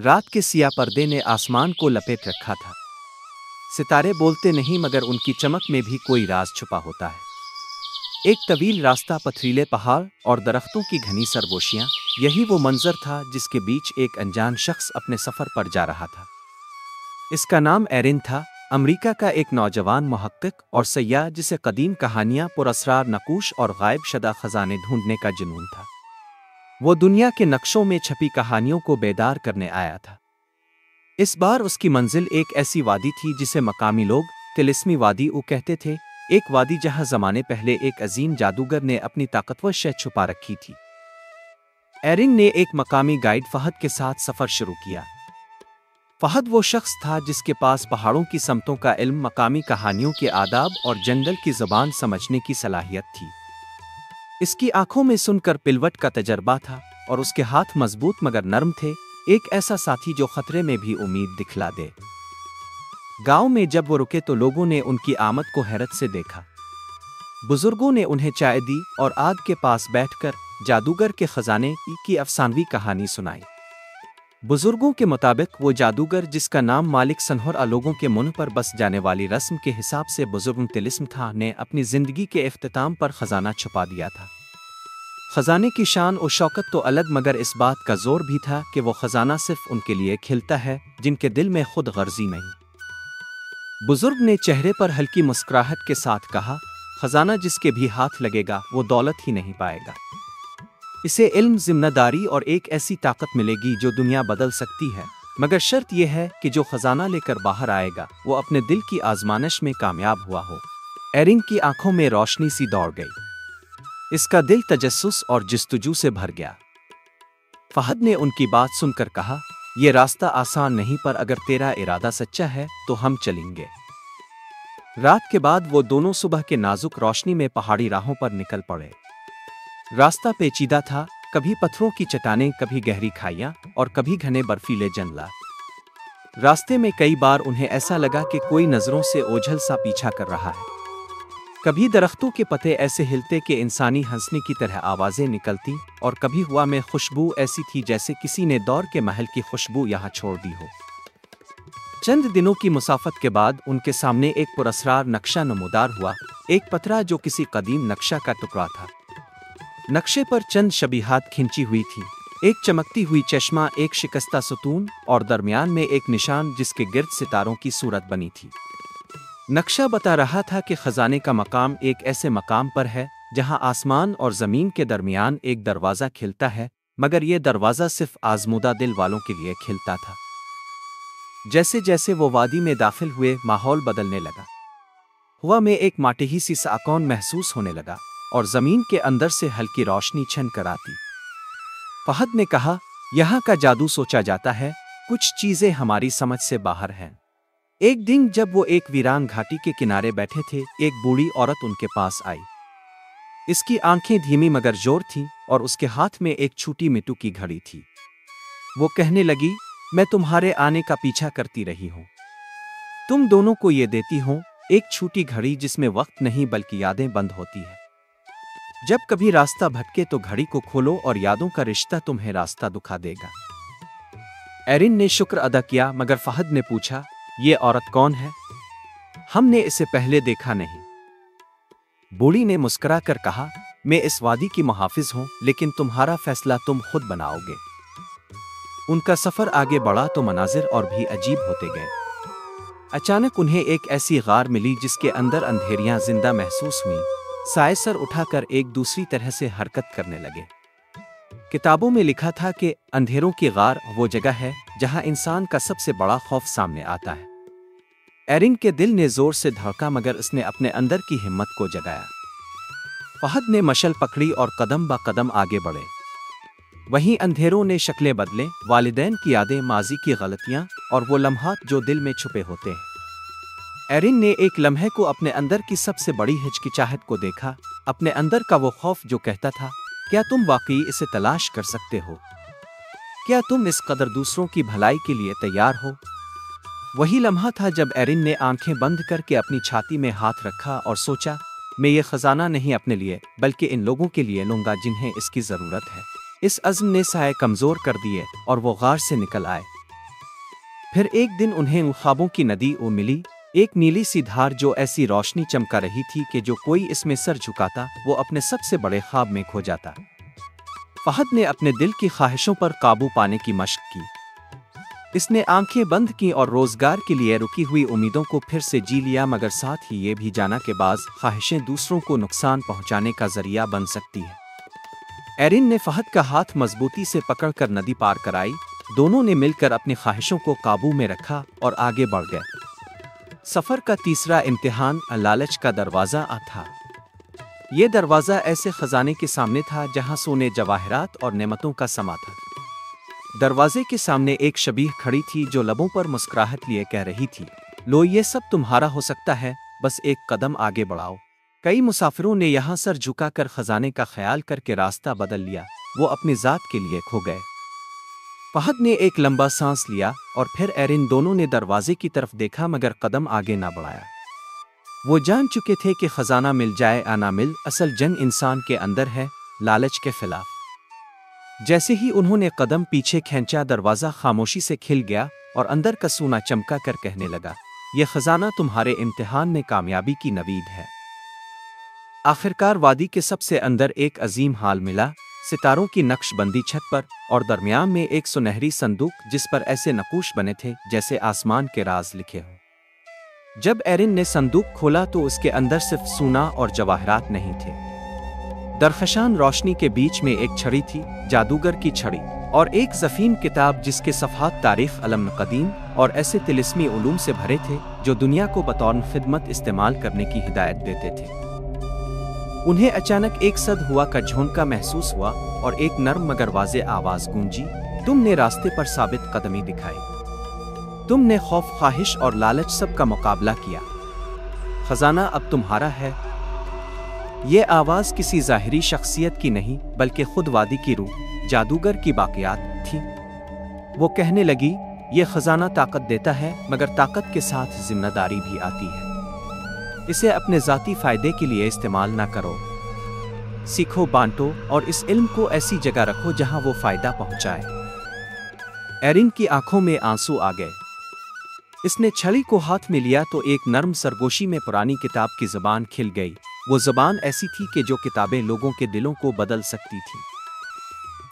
رات کے سیاہ پردے نے آسمان کو لپیٹ رکھا تھا۔ ستارے بولتے نہیں مگر ان کی چمک میں بھی کوئی راز چھپا ہوتا ہے۔ ایک طویل راستہ، پتھریلے پہاڑ اور درختوں کی گھنی سرگوشیاں، یہی وہ منظر تھا جس کے بیچ ایک انجان شخص اپنے سفر پر جا رہا تھا۔ اس کا نام ایرن تھا، امریکہ کا ایک نوجوان محقق اور سیاح جسے قدیم کہانیاں، پراسرار نقوش اور غائب شدہ خزانے ڈھونڈنے کا جنون تھا۔ وہ دنیا کے نقشوں میں چھپی کہانیوں کو بیدار کرنے آیا تھا۔ اس بار اس کی منزل ایک ایسی وادی تھی جسے مقامی لوگ طلسمی وادی کہتے تھے، ایک وادی جہاں زمانے پہلے ایک عظیم جادوگر نے اپنی طاقتور شے چھپا رکھی تھی۔ ایرن نے ایک مقامی گائیڈ فہد کے ساتھ سفر شروع کیا۔ فہد وہ شخص تھا جس کے پاس پہاڑوں کی سمتوں کا علم، مقامی کہانیوں کے آداب اور جنگل کی زبان سمجھنے کی صلاحیت تھی۔ اس کی آنکھوں میں سن کر پلوٹ کا تجربہ تھا اور اس کے ہاتھ مضبوط مگر نرم تھے، ایک ایسا ساتھی جو خطرے میں بھی امید دکھلا دے۔ گاؤں میں جب وہ رکے تو لوگوں نے ان کی آمد کو حیرت سے دیکھا۔ بزرگوں نے انہیں چائے دی اور آگ کے پاس بیٹھ کر جادوگر کے خزانے کی افسانوی کہانی سنائی۔ بزرگوں کے مطابق وہ جادوگر، جس کا نام مالک سنہر لوگوں کے منہ پر بس جانے والی رسم کے حساب سے بزرگ طلسم تھا، نے اپنی زندگی کے اختتام پر خزانہ چھپا دیا تھا۔ خزانے کی شان و شوکت تو الگ، مگر اس بات کا زور بھی تھا کہ وہ خزانہ صرف ان کے لیے کھلتا ہے جن کے دل میں خود غرضی نہیں۔ بزرگ نے چہرے پر ہلکی مسکراہٹ کے ساتھ کہا، خزانہ جس کے بھی ہاتھ لگے گا وہ دولت ہی نہیں پائے گا، اسے علم، ذمہ داری اور ایک ایسی طاقت ملے گی جو دنیا بدل سکتی ہے، مگر شرط یہ ہے کہ جو خزانہ لے کر باہر آئے گا وہ اپنے دل کی آزمائش میں کامیاب ہوا ہو۔ ایرن کی آنکھوں میں روشنی سی دوڑ گئی، اس کا دل تجسس اور جستجو سے بھر گیا۔ فہد نے ان کی بات سن کر کہا، یہ راستہ آسان نہیں، پر اگر تیرا ارادہ سچا ہے تو ہم چلیں گے۔ رات کے بعد وہ دونوں صبح کے نازک روشنی میں پہاڑی راہوں پر نکل پڑے۔ راستہ پیچیدہ تھا، کبھی پتھروں کی چٹانیں، کبھی گہری کھائیاں اور کبھی گھنے برفیلے جنگلات۔ راستے میں کئی بار انہیں ایسا لگا کہ کوئی نظروں سے اوجھل سا پیچھا کر رہا ہے۔ کبھی درختوں کے پتے ایسے ہلتے کہ انسانی ہنسنے کی طرح آوازیں نکلتی، اور کبھی ہوا میں خوشبو ایسی تھی جیسے کسی نے دور کے محل کی خوشبو یہاں چھوڑ دی ہو۔ چند دنوں کی مسافت کے بعد ان کے سامنے ایک پراسرار نقشہ نمودار ہوا، ایک پتھرا جو کسی قدیم نقشہ کا ٹکڑا تھا۔ نقشے پر چند شبیہات کھنچی ہوئی تھی، ایک چمکتی ہوئی چشمہ، ایک شکستہ ستون اور درمیان میں ایک نشان جس کے گرد ستاروں کی صورت بنی تھی۔ نقشہ بتا رہا تھا کہ خزانے کا مقام ایک ایسے مقام پر ہے جہاں آسمان اور زمین کے درمیان ایک دروازہ کھلتا ہے، مگر یہ دروازہ صرف آزمودہ دل والوں کے لیے کھلتا تھا۔ جیسے جیسے وہ وادی میں داخل ہوئے، ماحول بدلنے لگا۔ ہوا میں ایک ماٹہی سی سکون محسوس ہونے لگا اور زمین کے اندر سے ہلکی روشنی چھن کر آتی۔ فہد نے کہا، یہاں کا جادو سوچا جاتا ہے، کچھ چیزیں ہماری سمجھ سے باہر ہیں۔ ایک دن جب وہ ایک ویران گھاٹی کے کنارے بیٹھے تھے، ایک بوڑھی عورت ان کے پاس آئی۔ اس کی آنکھیں دھیمی مگر زور تھیں اور اس کے ہاتھ میں ایک چھوٹی مٹی کی گھڑی تھی۔ وہ کہنے لگی، میں تمہارے آنے کا پیچھا کرتی رہی ہوں، تم دونوں کو یہ دیتی ہوں، ایک چھوٹی گھڑی جس میں وقت نہیں بلکہ یادیں بند ہوتی ہے۔ جب کبھی راستہ بھٹکے تو گھڑی کو کھولو اور یادوں کا رشتہ تمہیں راستہ دکھا دے گا۔ ایرن نے شکر ادا کیا، مگر فہد نے پوچھا، یہ عورت کون ہے؟ ہم نے اسے پہلے دیکھا نہیں۔ بوڑھی نے مسکرا کر کہا، میں اس وادی کی محافظ ہوں، لیکن تمہارا فیصلہ تم خود بناؤ گے۔ ان کا سفر آگے بڑھا تو مناظر اور بھی عجیب ہوتے گئے۔ اچانک انہیں ایک ایسی غار ملی جس کے اندر اندھیریاں زندہ محسوس ہوئیں، سائے سر اٹھا کر ایک دوسری طرح سے حرکت کرنے لگے۔ کتابوں میں لکھا تھا کہ اندھیروں کی غار وہ جگہ ہے جہاں انسان کا سب سے بڑا خوف سامنے آتا ہے۔ ایرن کے دل نے زور سے دھڑکا، مگر اس نے اپنے اندر کی ہمت کو جگایا۔ فہد نے مشل پکڑی اور قدم با قدم آگے بڑھے۔ وہیں اندھیروں نے شکلیں بدلیں، والدین کی یادیں، ماضی کی غلطیاں اور وہ لمحات جو دل میں چھپے ہوتے ہیں۔ ایرن نے ایک لمحے کو اپنے اندر کی سب سے بڑی ہچکچاہٹ کو دیکھا، اپنے اندر کا وہ خوف جو کہتا تھا، کیا تم واقعی اسے تلاش کر سکتے ہو؟ کیا تم اس قدر دوسروں کی بھلائی کے لیے تیار ہو؟ وہی لمحہ تھا جب ایرن نے آنکھیں بند کر کے اپنی چھاتی میں ہاتھ رکھا اور سوچا، میں یہ خزانہ نہیں اپنے لیے بلکہ ان لوگوں کے لیے لوں گا جنہیں اس کی ضرورت ہے۔ اس عزم نے سائے کمزور کر دیے اور وہ غار سے نکل آئے۔ پھر ایک دن انہیں ان خوابوں کی ندی ملی، ایک نیلی سی دھار جو ایسی روشنی چمکا رہی تھی کہ جو کوئی اس میں سر جھکاتا وہ اپنے سب سے بڑے خواب میں کھو جاتا۔ فہد نے اپنے دل کی خواہشوں پر قابو پانے کی مشق کی۔ اس نے آنکھیں بند کی اور روزگار کے لیے رکی ہوئی امیدوں کو پھر سے جی لیا، مگر ساتھ ہی یہ بھی جانا کہ بعض خواہشیں دوسروں کو نقصان پہنچانے کا ذریعہ بن سکتی ہے۔ ایرن نے فہد کا ہاتھ مضبوطی سے پکڑ کر ندی پار کرائی، دونوں نے مل کر اپنی خواہشوں کو قابو میں رکھا اور آگے بڑھ گئے۔ سفر کا تیسرا امتحان لالچ کا دروازہ تھا۔ یہ دروازہ ایسے خزانے کے سامنے تھا جہاں سونے، جواہرات اور نعمتوں کا سما تھا۔ دروازے کے سامنے ایک شبیہ کھڑی تھی جو لبوں پر مسکراہٹ لیے کہہ رہی تھی، لو یہ سب تمہارا ہو سکتا ہے، بس ایک قدم آگے بڑھاؤ۔ کئی مسافروں نے یہاں سر جھکا کر خزانے کا خیال کر کے راستہ بدل لیا، وہ اپنی ذات کے لیے کھو گئے۔ فہد نے ایک لمبا سانس لیا اور پھر ایرن، دونوں نے دروازے کی طرف دیکھا مگر قدم آگے نہ بڑھایا۔ وہ جان چکے تھے کہ خزانہ مل جائے یا نہ مل، اصل جنگ انسان کے اندر ہے، لالچ کے خلاف۔ جیسے ہی انہوں نے قدم پیچھے کھینچا، دروازہ خاموشی سے کھل گیا اور اندر کا سونا چمکا کر کہنے لگا، یہ خزانہ تمہارے امتحان میں کامیابی کی نوید ہے۔ آخرکار وادی کے سب سے اندر ایک عظیم ہال ملا، ستاروں کی نقش بندی چھت پر، اور درمیان میں ایک سنہری صندوق جس پر ایسے نقوش بنے تھے جیسے آسمان کے راز لکھے ہوں۔ جب ایرن نے صندوق کھولا تو اس کے اندر صرف سونا اور جواہرات نہیں تھے۔ درخشان روشنی کے بیچ میں ایک چھڑی تھی، جادوگر کی چھڑی، اور ایک ضخیم کتاب جس کے صفحات تاریخ علم قدیم اور ایسے طلسمی علوم سے بھرے تھے جو دنیا کو بطور خدمت استعمال کرنے کی ہدایت دیتے تھے۔ انہیں اچانک ایک صد ہوا کا جھونکا محسوس ہوا اور ایک نرم مگر واضح آواز گونجی، تم نے راستے پر ثابت قدمی دکھائی، تم نے خوف، خواہش اور لالچ سب کا مقابلہ کیا، خزانہ اب تمہارا ہے۔ یہ آواز کسی ظاہری شخصیت کی نہیں بلکہ خود وادی کی روح، جادوگر کی باقیات تھی۔ وہ کہنے لگی، یہ خزانہ طاقت دیتا ہے مگر طاقت کے ساتھ ذمہ داری بھی آتی ہے۔ اسے اپنے ذاتی فائدے کے لیے استعمال نہ کرو، سیکھو، بانٹو اور اس علم کو ایسی جگہ رکھو جہاں وہ فائدہ پہنچائے۔ ایرن کی آنکھوں میں آنسو آ گئے۔ اس نے چھڑی کو ہاتھ میں لیا تو ایک نرم سرگوشی میں پرانی کتاب کی زبان کھل گئی۔ وہ زبان ایسی تھی کہ جو کتابیں لوگوں کے دلوں کو بدل سکتی تھیں۔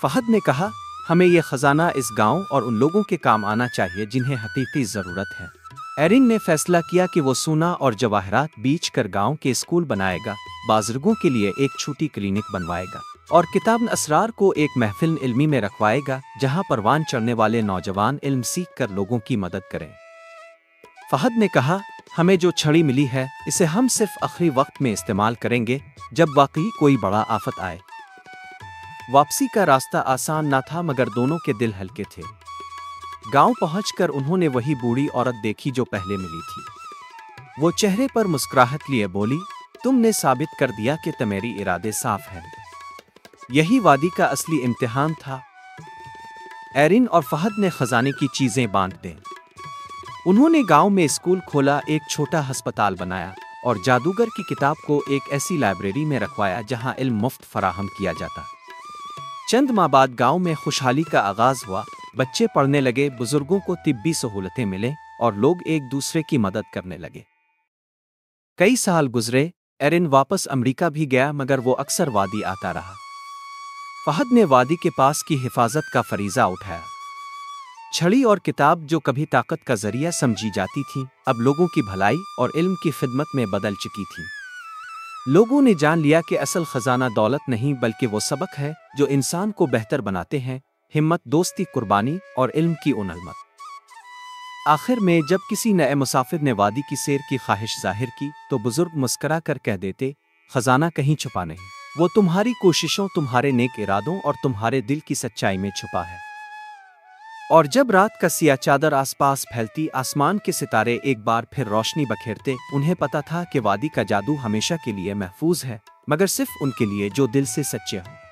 فہد نے کہا، ہمیں یہ خزانہ اس گاؤں اور ان لوگوں کے کام آنا چاہیے جنہیں حقیقی ضرورت ہے۔ ایرن نے فیصلہ کیا کہ وہ سونا اور جواہرات بیچ کر گاؤں کے اسکول بنائے گا، بازرگوں کے لیے ایک چھوٹی کلینک بنوائے گا اور کتاب اسرار کو ایک محفل علمی میں رکھوائے گا جہاں پروان چڑھنے والے نوجوان علم سیکھ کر لوگوں کی مدد کریں۔ فہد نے کہا، ہمیں جو چھڑی ملی ہے اسے ہم صرف آخری وقت میں استعمال کریں گے جب واقعی کوئی بڑا آفت آئے۔ واپسی کا راستہ آسان نہ تھا مگر دونوں کے دل ہلکے تھے۔ گاؤں پہنچ کر انہوں نے وہی بوڑھی عورت دیکھی جو پہلے ملی تھی۔ وہ چہرے پر مسکراہٹ لیے بولی، تم نے ثابت کر دیا کہ تمہاری ارادے صاف ہیں۔ یہی وادی کا اصلی امتحان تھا۔ ایرن اور فہد نے خزانے کی چیزیں بانٹ دیں۔ انہوں نے گاؤں میں اسکول کھولا، ایک چھوٹا ہسپتال بنایا اور جادوگر کی کتاب کو ایک ایسی لائبریری میں رکھوایا جہاں علم مفت فراہم کیا جاتا۔ چند ماہ بعد گاؤں میں خوشحالی کا آغاز ہوا، بچے پڑھنے لگے، بزرگوں کو طبی سہولتیں ملیں اور لوگ ایک دوسرے کی مدد کرنے لگے۔ کئی سال گزرے، ایرن واپس امریکہ بھی گیا مگر وہ اکثر وادی آتا رہا۔ فہد نے وادی کے پاس کی حفاظت کا فریضہ اٹھایا۔ چھڑی اور کتاب جو کبھی طاقت کا ذریعہ سمجھی جاتی تھی اب لوگوں کی بھلائی اور علم کی خدمت میں بدل چکی تھی۔ لوگوں نے جان لیا کہ اصل خزانہ دولت نہیں بلکہ وہ سبق ہے جو انسان کو بہتر بناتے ہیں، ہمت، دوستی، قربانی اور علم کی علمت۔ آخر میں جب کسی نئے مسافر نے وادی کی سیر کی خواہش ظاہر کی تو بزرگ مسکرا کر کہہ دیتے، خزانہ کہیں چھپا نہیں، وہ تمہاری کوششوں، تمہارے نیک ارادوں اور تمہارے دل کی سچائی میں چھپا ہے۔ اور جب رات کا سیاہ چادر آس پاس پھیلتی، آسمان کے ستارے ایک بار پھر روشنی بکھیرتے، انہیں پتا تھا کہ وادی کا جادو ہمیشہ کے لیے محفوظ ہے، مگر صرف ان کے لیے جو دل سے سچے ہوں۔